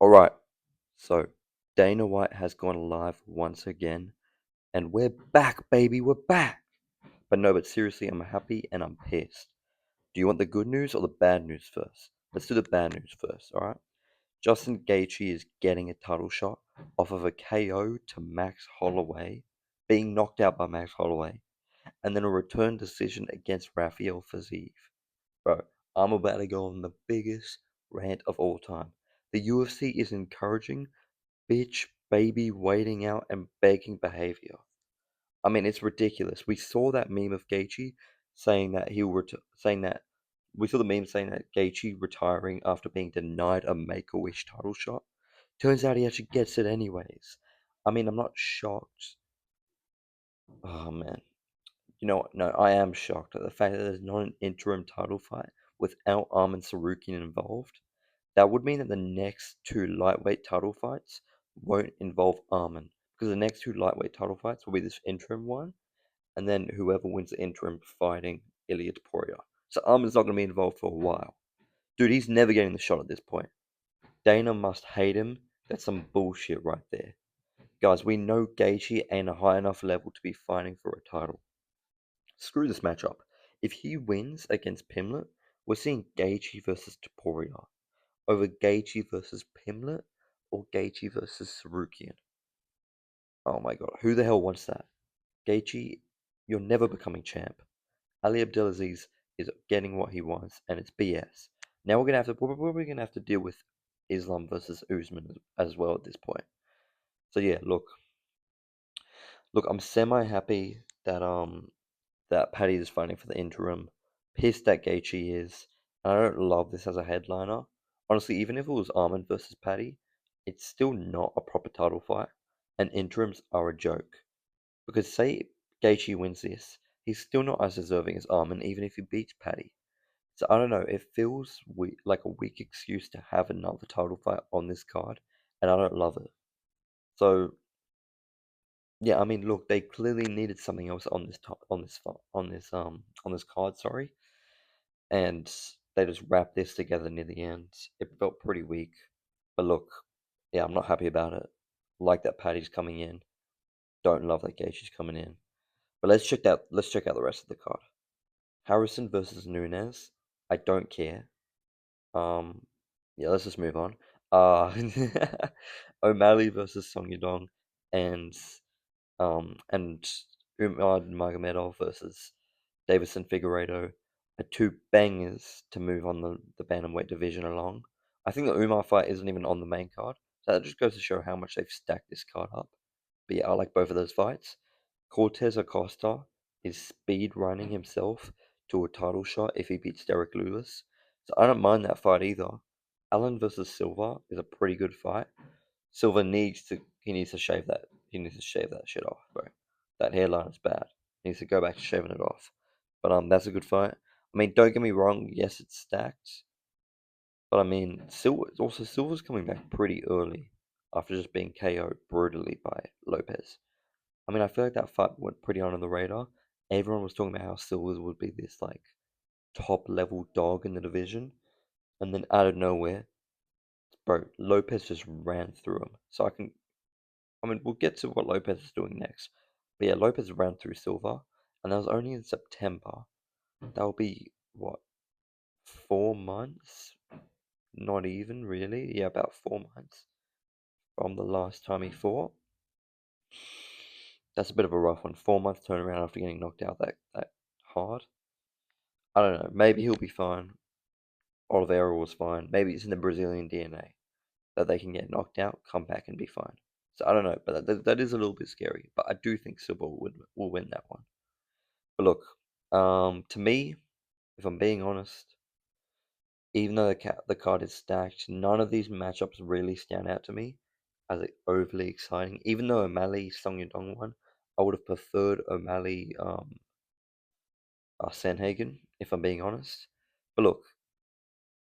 Alright, so Dana White has gone live once again, and we're back, baby, we're back! But no, but seriously, I'm happy and I'm pissed. Do you want the good news or the bad news first? Let's do the bad news first, alright? Justin Gaethje is getting a title shot off of a KO to Max Holloway, being knocked out by Max Holloway, and then a return decision against Rafael Fiziev. Bro, I'm about to go on the biggest rant of all time. The UFC is encouraging bitch, baby, waiting out and begging behavior. I mean, it's ridiculous. We saw that meme of Gaethje saying that saying that we saw the meme saying that Gaethje retiring after being denied a Make-A-Wish title shot. Turns out he actually gets it anyways. I mean, I'm not shocked. Oh man, you know what? No, I am shocked at the fact that there's not an interim title fight without Arman Tsarukyan involved. That would mean that the next two lightweight title fights won't involve Arman, because the next two lightweight title fights will be this interim one, and then whoever wins the interim fighting Ilya Topuria. So Arman's not going to be involved for a while. Dude, he's never getting the shot at this point. Dana must hate him. That's some bullshit right there. Guys, we know Gaethje ain't a high enough level to be fighting for a title. Screw this matchup. If he wins against Pimblett, we're seeing Gaethje versus Topuria over Gaethje versus Pimblett or Gaethje versus Tsarukyan. Oh my god, who the hell wants that? Gaethje, you're never becoming champ. Ali Abdelaziz is getting what he wants, and it's BS. Now we're probably gonna have to deal with Islam versus Usman as well at this point. So yeah, look, I'm semi happy that Paddy is fighting for the interim. Pissed that Gaethje is. And I don't love this as a headliner. Honestly, even if it was Arman versus Paddy, it's still not a proper title fight. And interims are a joke. Because say Gaethje wins this, he's still not as deserving as Arman, even if he beats Paddy. So I don't know, it feels like a weak excuse to have another title fight on this card, and I don't love it. So yeah, I mean, look, they clearly needed something else on this card, sorry, and they just wrapped this together near the end. It felt pretty weak, but look, yeah, I'm not happy about it. Like that Paddy's coming in. Don't love that Gaethje's coming in. But let's check out the rest of the card. Harrison versus Nunes. I don't care. Yeah, let's just move on. Uh, O'Malley versus Song Yadong, and and Umar Magomedov versus Davison Figueiredo are two bangers to move on the bantamweight division along. I think the Umar fight isn't even on the main card, so that just goes to show how much they've stacked this card up. But yeah, I like both of those fights. Cortez Acosta is speed running himself to a title shot if he beats Derek Lewis, so I don't mind that fight either. Allen versus Silva is a pretty good fight. Silva needs to shave that shit off, bro. That hairline is bad. He needs to go back to shaving it off. But that's a good fight. I mean, don't get me wrong, yes it's stacked. But I mean Silva's coming back pretty early after just being KO'd brutally by Lopes. I mean I feel like that fight went pretty under the radar. Everyone was talking about how Silva would be this like top level dog in the division, and then out of nowhere, bro, Lopes just ran through him. I mean, we'll get to what Lopes is doing next. But yeah, Lopes ran through Silva, and that was only in September. That will be, what, 4 months? Not even, really. Yeah, about 4 months from the last time he fought. That's a bit of a rough one. 4 months turnaround after getting knocked out that hard. I don't know. Maybe he'll be fine. Oliveira was fine. Maybe it's in the Brazilian DNA that they can get knocked out, come back, and be fine. So I don't know, but that is a little bit scary. But I do think Silva will win that one. But look, to me, if I'm being honest, even though the card is stacked, none of these matchups really stand out to me as overly exciting. Even though O'Malley Song Yadong won, I would have preferred O'Malley Sanhagen, if I'm being honest. But look,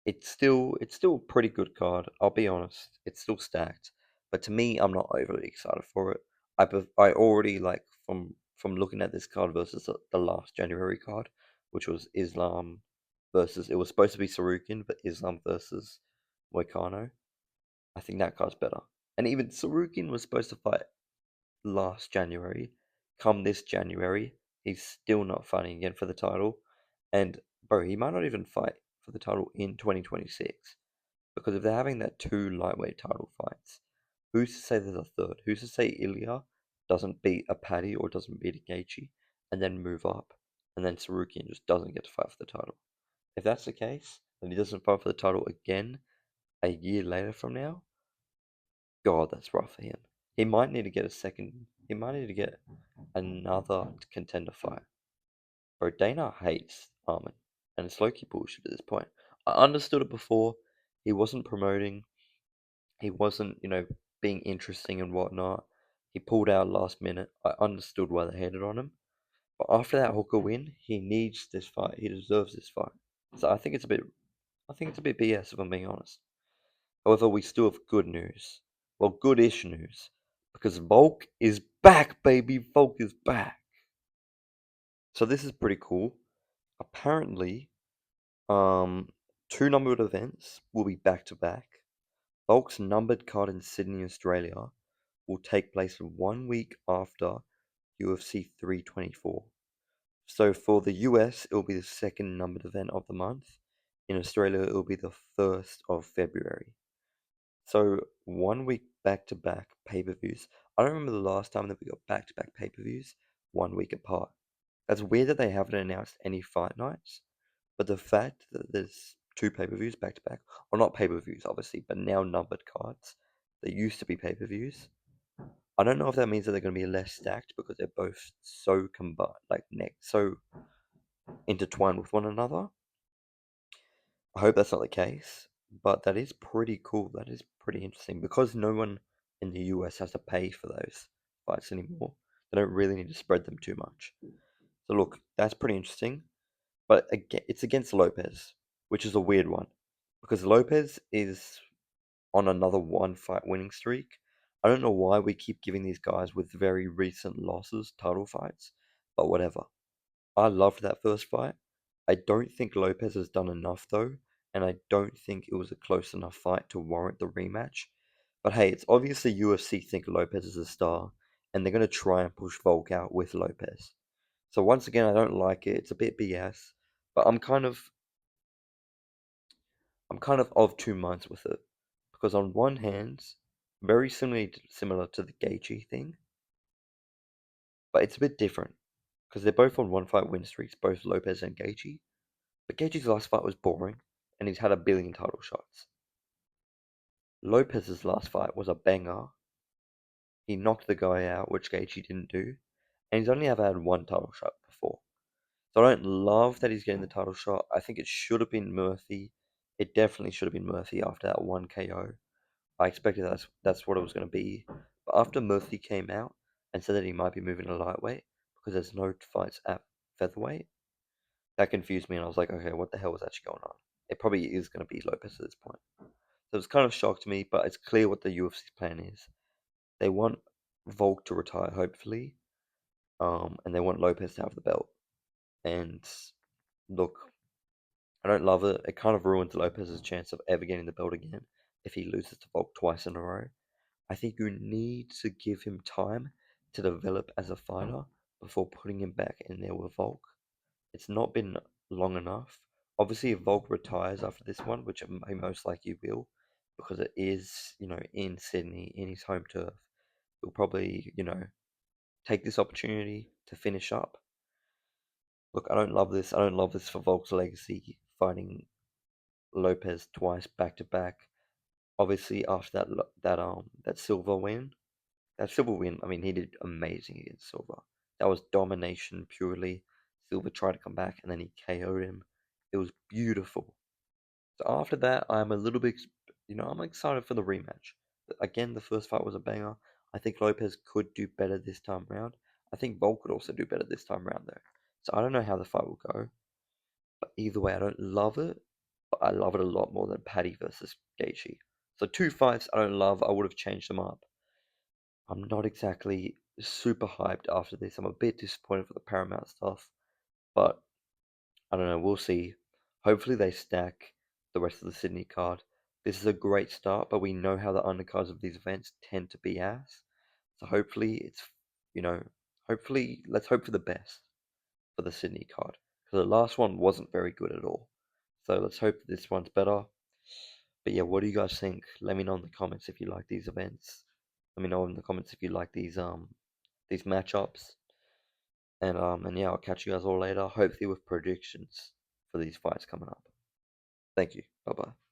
it's still a pretty good card. I'll be honest, it's still stacked. But to me, I'm not overly excited for it. I already like from looking at this card versus the last January card, which was Islam versus, it was supposed to be Sarukian, but Islam versus Moicano. I think that card's better. And even Sarukian was supposed to fight last January. Come this January, he's still not fighting again for the title. And, bro, he might not even fight for the title in 2026. Because if they're having that two lightweight title fights, who's to say there's a third? Who's to say Ilya doesn't beat a Paddy or doesn't beat a Gaethje and then move up, and then Sarukian just doesn't get to fight for the title? If that's the case, and he doesn't fight for the title again a year later from now, God, that's rough for him. He might need to get a second. He might need to get another contender fight. Bro, Dana hates Armin, and it's low-key bullshit at this point. I understood it before. He wasn't promoting. He wasn't, being interesting and whatnot. He pulled out last minute. I understood why they hated on him. But after that Hooker win, he needs this fight. He deserves this fight. So I think it's a bit BS if I'm being honest. However, we still have good news. Well, good-ish news. Because Volk is back, baby. Volk is back. So this is pretty cool. Apparently, two numbered events will be back to back. Volk's numbered card in Sydney, Australia will take place 1 week after UFC 324. So for the US, it will be the second numbered event of the month. In Australia, it will be the 1st of February. So 1 week back-to-back pay-per-views. I don't remember the last time that we got back-to-back pay-per-views 1 week apart. That's weird that they haven't announced any fight nights, but the fact that there's two pay-per-views back-to-back, or not pay-per-views obviously, but now numbered cards that used to be pay-per-views. I don't know if that means that they're going to be less stacked because they're both so combined, so intertwined with one another. I hope that's not the case, but that is pretty cool. That is pretty interesting because no one in the US has to pay for those fights anymore. They don't really need to spread them too much. So look, that's pretty interesting. But again, it's against Lopes, which is a weird one because Lopes is on another one fight winning streak. I don't know why we keep giving these guys with very recent losses title fights, but whatever. I loved that first fight. I don't think Lopes has done enough though, and I don't think it was a close enough fight to warrant the rematch. But hey, it's obviously UFC think Lopes is a star, and they're gonna try and push Volk out with Lopes. So once again, I don't like it. It's a bit BS, but I'm kind of two minds with it because on one hand, very similar to the Gaethje thing, but it's a bit different because they're both on one fight win streaks, both Lopes and Gaethje. But Gaethje's last fight was boring, and he's had a billion title shots. Lopes's last fight was a banger. He knocked the guy out, which Gaethje didn't do, and he's only ever had one title shot before. So I don't love that he's getting the title shot. I think it should have been Murphy. It definitely should have been Murphy after that one KO. I expected that's what it was going to be. But after Murphy came out and said that he might be moving to lightweight because there's no fights at featherweight, that confused me, and I was like, okay, what the hell was actually going on? It probably is going to be Lopes at this point. So it's kind of shocked to me, but it's clear what the UFC's plan is. They want Volk to retire, hopefully, and they want Lopes to have the belt. And look, I don't love it. It kind of ruins Lopes's chance of ever getting the belt again if he loses to Volk twice in a row. I think you need to give him time to develop as a fighter before putting him back in there with Volk. It's not been long enough. Obviously, if Volk retires after this one, which he most likely will, because it is, in Sydney, in his home turf, he'll probably, take this opportunity to finish up. Look, I don't love this. I don't love this for Volk's legacy, fighting Lopes twice back to back. Obviously, after that Silva win, I mean, he did amazing against Silva. That was domination purely. Silva tried to come back and then he KO'd him. It was beautiful. So after that, I'm a little bit, I'm excited for the rematch. Again, the first fight was a banger. I think Lopes could do better this time round. I think Volk could also do better this time round though. So I don't know how the fight will go. But either way, I don't love it. But I love it a lot more than Paddy versus Gaethje. So two fights I don't love. I would have changed them up. I'm not exactly super hyped after this. I'm a bit disappointed for the Paramount stuff, but I don't know. We'll see. Hopefully they stack the rest of the Sydney card. This is a great start, but we know how the undercards of these events tend to be ass. So hopefully you know, let's hope for the best for the Sydney card. Because the last one wasn't very good at all. So let's hope this one's better. But yeah, what do you guys think? Let me know in the comments if you like these events. Let me know in the comments if you like these matchups. And yeah, I'll catch you guys all later. Hopefully with predictions for these fights coming up. Thank you. Bye bye.